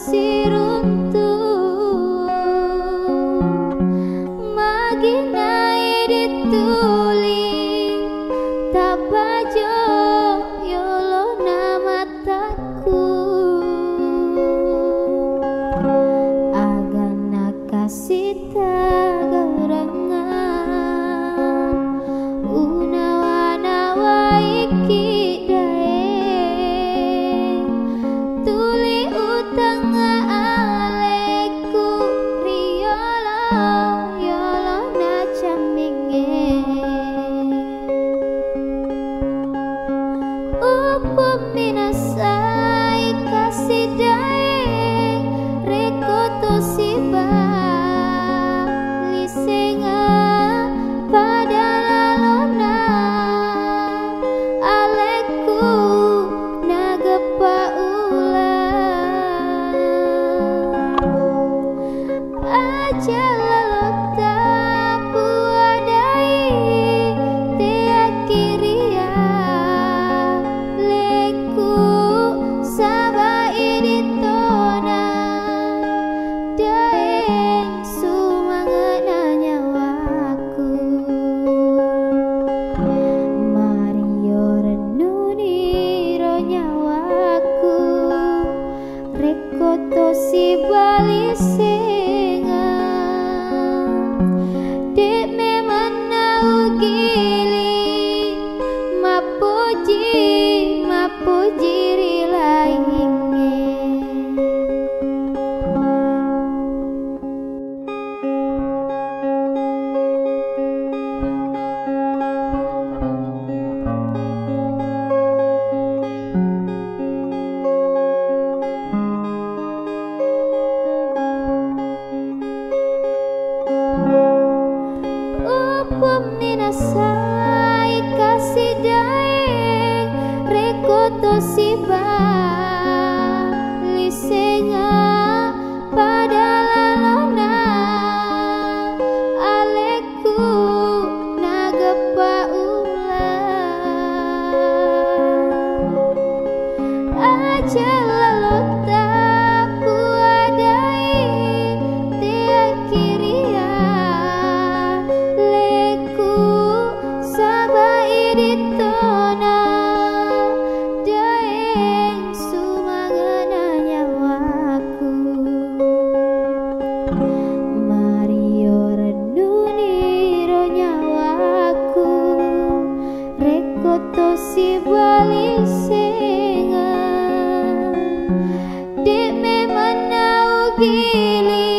masih runtuh, maginai dituling tak bajo yolo mataku, agana kasih tagarangan unawana waiki dae tuli utang aleku riyolo yolo na caminge upum minasai kasih dae rekoto siba lisenga pada lalona aleku nagepa ulang aja lalota puadai tea kiria leku saba iditona daeng sumangana nyawaku Mario renuni ro nyawaku rekoto si balisenga dek memang nau gili mapuji rilainge upum minasai kasih daeng rekoto siba lisenga pada lalona aleku nagepa ulang aja lalota puadai tea kiria leku saba iditona daeng sumangana nyawaku Mario renuni ro nyawaku rekoto si balisenga dek memang nau gili